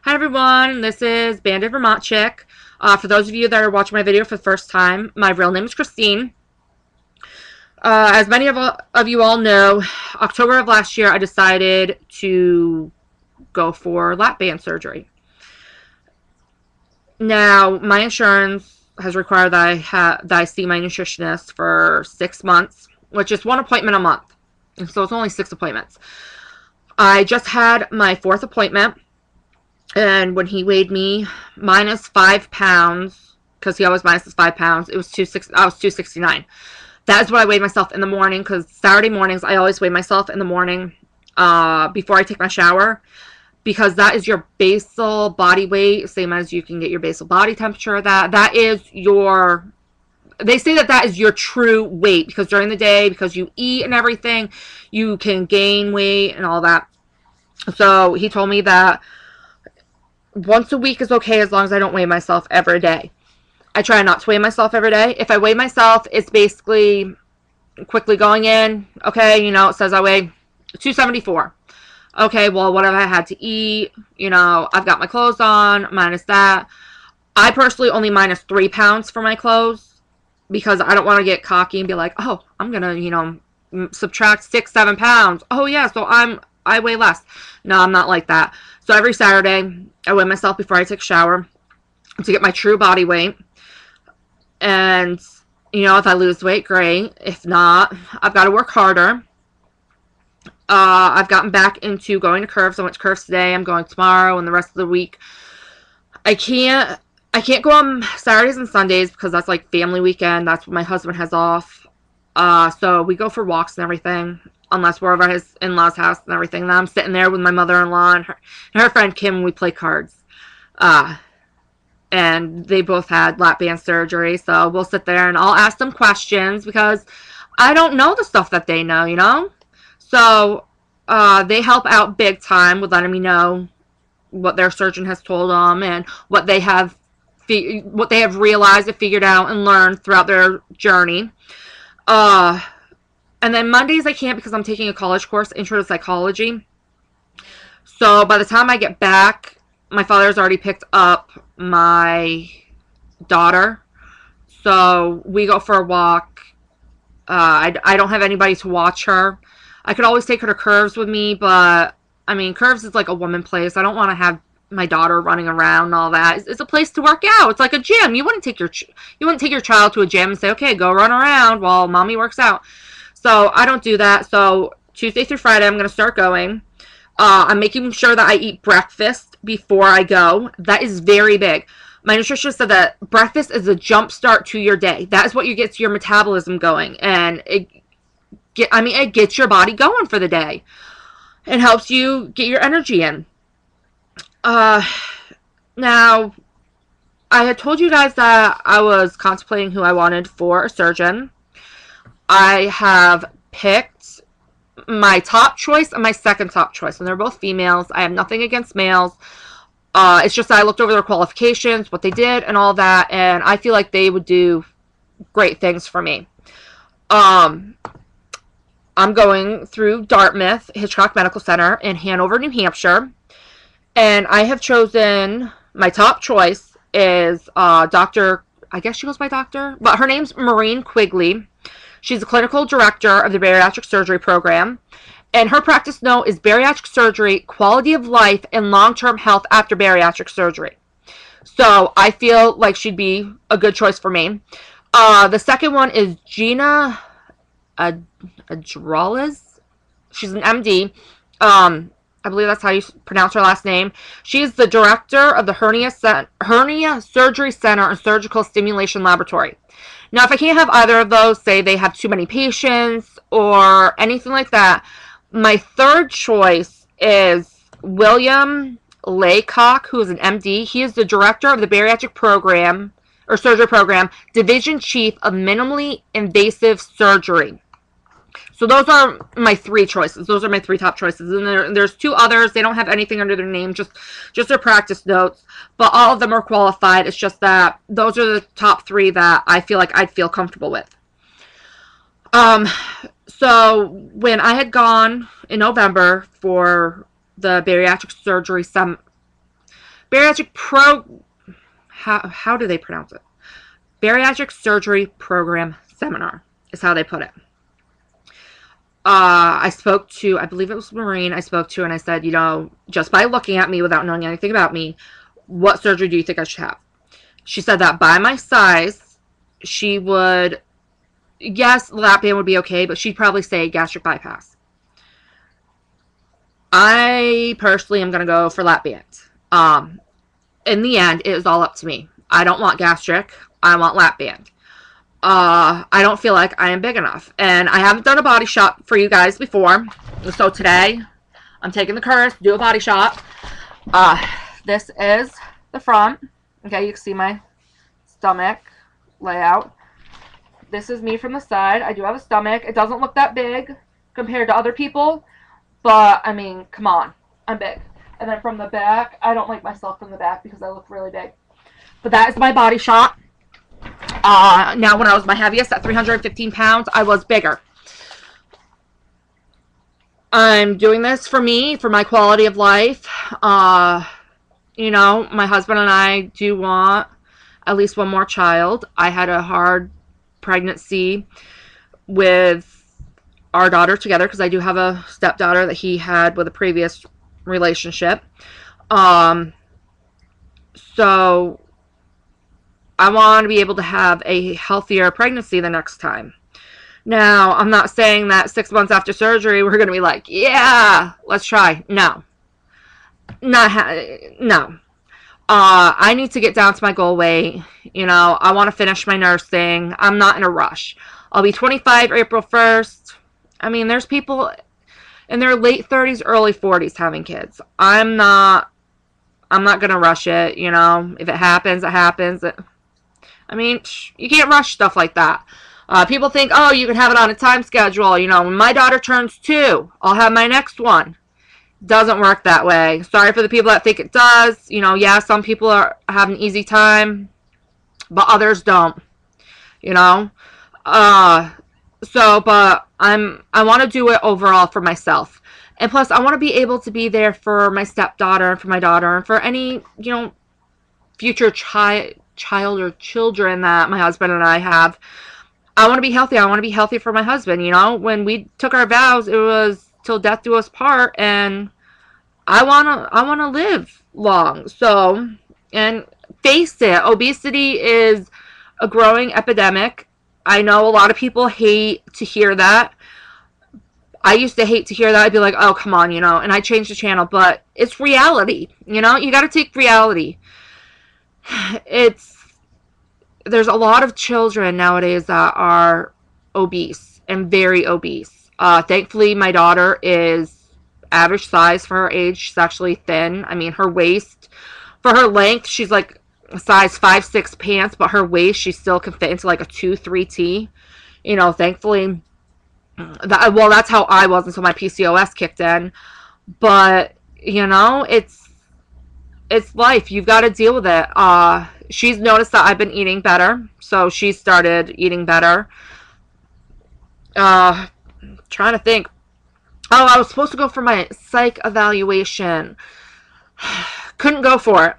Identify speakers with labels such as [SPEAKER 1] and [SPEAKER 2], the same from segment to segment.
[SPEAKER 1] Hi everyone, this is Bandit Vermont Chick. For those of you that are watching my video for the first time, my real name is Christine. As many of you all know, October of last year I decided to go for lap band surgery. Now, my insurance has required that I see my nutritionist for 6 months, which is one appointment a month. And so it's only 6 appointments. I just had my 4th appointment. And when he weighed me minus 5 pounds, because he always minuses 5 pounds, I was 269. That is what I weighed myself in the morning, because Saturday mornings, I always weigh myself in the morning before I take my shower, because that is your basal body weight, same as you can get your basal body temperature. That is your, they say that is your true weight, because during the day, because you eat and everything, you can gain weight and all that. So he told me that once a week is okay as long as I don't weigh myself every day. I try not to weigh myself every day. If I weigh myself, it's basically quickly going in. Okay, you know, it says I weigh 274. Okay, well, what have I had to eat? You know, I've got my clothes on, minus that. I personally only minus 3 pounds for my clothes because I don't want to get cocky and be like, oh, I'm going to, you know, subtract 6-7 pounds. Oh, yeah, so I weigh less. No, I'm not like that. So every Saturday, I weigh myself before I take a shower to get my true body weight. And, you know, if I lose weight, great. If not, I've got to work harder. I've gotten back into going to Curves. I went to Curves today. I'm going tomorrow and the rest of the week. I can't go on Saturdays and Sundays because that's like family weekend. That's when my husband has off. So we go for walks and everything. Unless we're over at his in-laws' house and everything. And I'm sitting there with my mother-in-law and her friend Kim, and we play cards. And they both had lap band surgery, so we'll sit there and I'll ask them questions because I don't know the stuff that they know, you know? So they help out big time with letting me know what their surgeon has told them and what they have realized and figured out and learned throughout their journey. And then Mondays I can't because I'm taking a college course, Intro to Psychology. So by the time I get back, my father's already picked up my daughter. So we go for a walk. I don't have anybody to watch her. I could always take her to Curves with me, but, I mean, Curves is like a woman place. I don't want to have my daughter running around and all that. It's a place to work out. It's like a gym. You wouldn't take your child to a gym and say, okay, go run around while mommy works out. So I don't do that. So Tuesday through Friday, I'm going to start going. I'm making sure that I eat breakfast before I go. That is very big. My nutritionist said that breakfast is a jump start to your day. That is what you get your metabolism going. And it gets your body going for the day. It helps you get your energy in. Now, I had told you guys that I was contemplating who I wanted for a surgeon. I have picked my top choice and my second top choice, and they're both females. I have nothing against males. It's just that I looked over their qualifications, what they did, and all that, and I feel like they would do great things for me. I'm going through Dartmouth Hitchcock Medical Center in Hanover, New Hampshire, and I have chosen my top choice is Dr. I guess she goes by doctor, but her name's Maureen Quigley. She's the clinical director of the bariatric surgery program, and her practice note is bariatric surgery, quality of life, and long-term health after bariatric surgery. So I feel like she'd be a good choice for me. The second one is Gina Adrales. She's an MD. I believe that's how you pronounce her last name. She's the director of the Hernia Surgery Center and Surgical Stimulation Laboratory. Now, if I can't have either of those, say they have too many patients or anything like that, my third choice is William Laycock, who is an MD. He is the director of the bariatric program, or surgery program, division chief of minimally invasive surgery. So those are my 3 choices. Those are my 3 top choices. And there's 2 others. They don't have anything under their name, just their practice notes. But all of them are qualified. It's just that those are the top 3 that I feel like I'd feel comfortable with. So when I had gone in November for the bariatric surgery Bariatric how do they pronounce it? Bariatric Surgery Program Seminar is how they put it. I spoke to, I believe it was Maureen, I spoke to, and I said, you know, just by looking at me without knowing anything about me, what surgery do you think I should have? She said that by my size, she would, yes, lap band would be okay, but she'd probably say gastric bypass. I personally am going to go for lap band. In the end, it is all up to me. I don't want gastric. I want lap band. I don't feel like I am big enough. And I haven't done a body shot for you guys before. So today, I'm taking the courage to do a body shot. This is the front. Okay, you can see my stomach layout. This is me from the side. I do have a stomach. It doesn't look that big compared to other people. But, I mean, come on. I'm big. And then from the back, I don't like myself from the back because I look really big. But that is my body shot. Now, when I was my heaviest at 315 pounds, I was bigger. I'm doing this for me, for my quality of life. You know, my husband and I do want at least one more child. I had a hard pregnancy with our daughter together because I do have a stepdaughter that he had with a previous relationship. So I want to be able to have a healthier pregnancy the next time. Now, I'm not saying that 6 months after surgery we're going to be like, yeah, let's try. No. No. I need to get down to my goal weight. You know, I want to finish my nursing. I'm not in a rush. I'll be 25 April 1st. I mean, there's people in their late 30s, early 40s having kids. I'm not going to rush it, you know. If it happens, it happens. I mean, you can't rush stuff like that. People think, oh, you can have it on a time schedule. You know, when my daughter turns 2, I'll have my next one. Doesn't work that way. Sorry for the people that think it does. You know, yeah, some people have an easy time, but others don't. You know? But I want to do it overall for myself. And plus, I want to be able to be there for my stepdaughter and for my daughter and for any, you know, future child or children that my husband and I have. I want to be healthy. I want to be healthy for my husband, you know. When we took our vows, it was till death do us part, and I want to live long. So, and face it, obesity is a growing epidemic. I know a lot of people hate to hear that. I used to hate to hear that. I'd be like, oh, come on, you know, and I changed the channel, but it's reality, you know. You got to take reality. There's a lot of children nowadays that are obese and very obese. Thankfully, my daughter is average size for her age. She's actually thin. I mean, her waist, for her length, she's like a size 5'6" pants, but her waist, she still can fit into like a 2-3T. You know, thankfully, that's how I was until my PCOS kicked in. But, you know, it's life. You've got to deal with it. She's noticed that I've been eating better, so she started eating better. Trying to think. Oh, I was supposed to go for my psych evaluation. Couldn't go for it.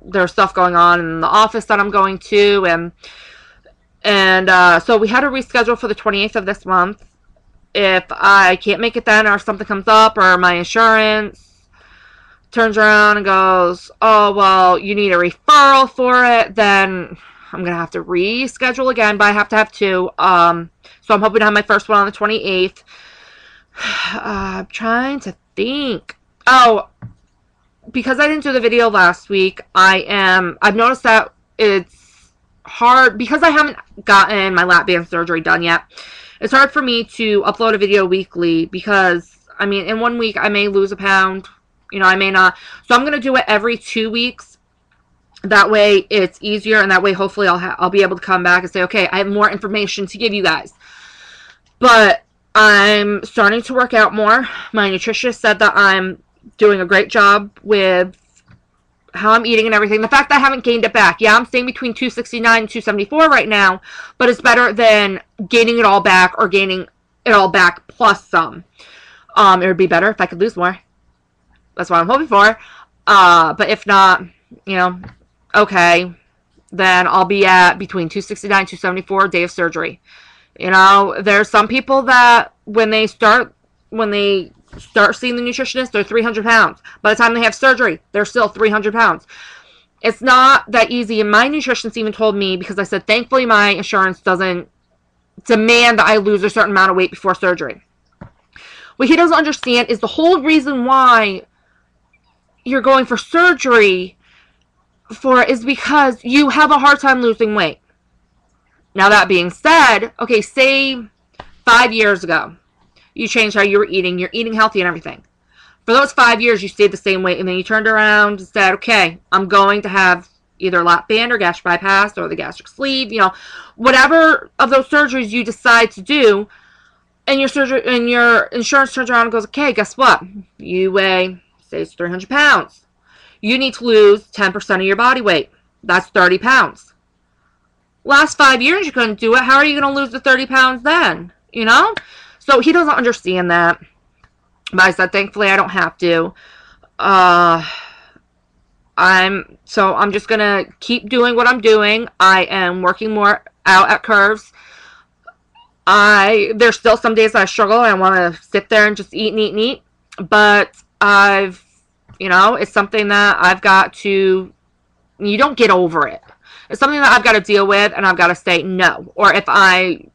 [SPEAKER 1] There's stuff going on in the office that I'm going to, and so we had to reschedule for the 28th of this month. If I can't make it then, or something comes up, or my insurance turns around and goes, oh, well, you need a referral for it, then I'm going to have to reschedule again, but I have to have 2. So I'm hoping to have my first one on the 28th. I'm trying to think. Oh, because I didn't do the video last week, I've noticed that it's hard, because I haven't gotten my lap band surgery done yet. It's hard for me to upload a video weekly because, I mean, in 1 week I may lose a pound. You know, I may not. So I'm going to do it every 2 weeks. That way it's easier, and that way hopefully I'll be able to come back and say, okay, I have more information to give you guys. But I'm starting to work out more. My nutritionist said that I'm doing a great job with how I'm eating and everything. The fact that I haven't gained it back. Yeah, I'm staying between 269 and 274 right now, but it's better than gaining it all back or gaining it all back plus some. It would be better if I could lose more. That's what I'm hoping for. But if not, you know, okay, then I'll be at between 269 274 day of surgery. You know, there's some people that when they start seeing the nutritionist, they're 300 pounds. By the time they have surgery, they're still 300 pounds. It's not that easy. And my nutritionist even told me, because I said, thankfully my insurance doesn't demand that I lose a certain amount of weight before surgery. What he doesn't understand is the whole reason why you're going for surgery is because you have a hard time losing weight. Now, that being said, okay, say 5 years ago, you changed how you were eating, you're eating healthy and everything. For those 5 years, you stayed the same weight, and then you turned around and said, okay, I'm going to have either lap band or gastric bypass or the gastric sleeve, you know, whatever of those surgeries you decide to do, and your insurance turns around and goes, okay, guess what? You weigh, say it's 300 pounds. You need to lose 10% of your body weight. That's 30 pounds. Last 5 years you couldn't do it. How are you going to lose the 30 pounds then? You know? So he doesn't understand that. But I said, thankfully I don't have to. I'm just going to keep doing what I'm doing. I am working more out at Curves. There's still some days I struggle. I want to sit there and just eat and eat and eat. But you know, it's something that I've got to, you don't get over it. It's something that I've got to deal with, and I've got to say no. Or if I'm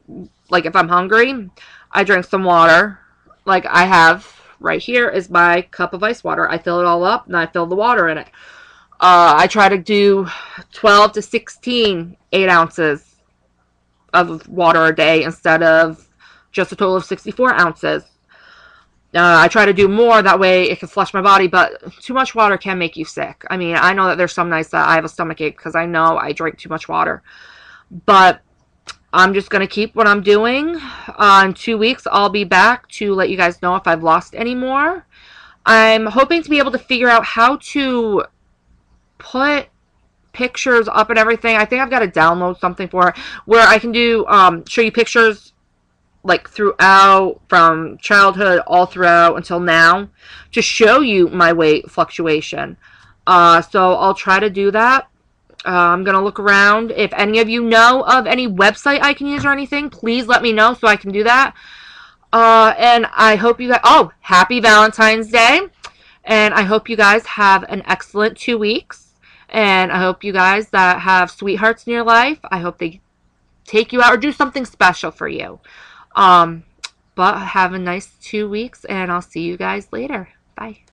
[SPEAKER 1] hungry, I drink some water. Like I have right here is my cup of ice water. I fill it all up, and I fill the water in it. I try to do 12 to 16 8 ounces of water a day instead of just a total of 64 ounces. I try to do more, that way it can flush my body, but too much water can make you sick. I mean, I know that there's some nights that I have a stomach ache because I know I drink too much water. But I'm just going to keep what I'm doing. In 2 weeks, I'll be back to let you guys know if I've lost any more. I'm hoping to be able to figure out how to put pictures up and everything. I think I've got to download something for it where I can do show you pictures like throughout, from childhood all throughout until now, to show you my weight fluctuation. So I'll try to do that. I'm going to look around. If any of you know of any website I can use or anything, please let me know so I can do that. And I hope you guys, happy Valentine's Day. And I hope you guys have an excellent 2 weeks. And I hope you guys that have sweethearts in your life, I hope they take you out or do something special for you. But have a nice 2 weeks, and I'll see you guys later. Bye.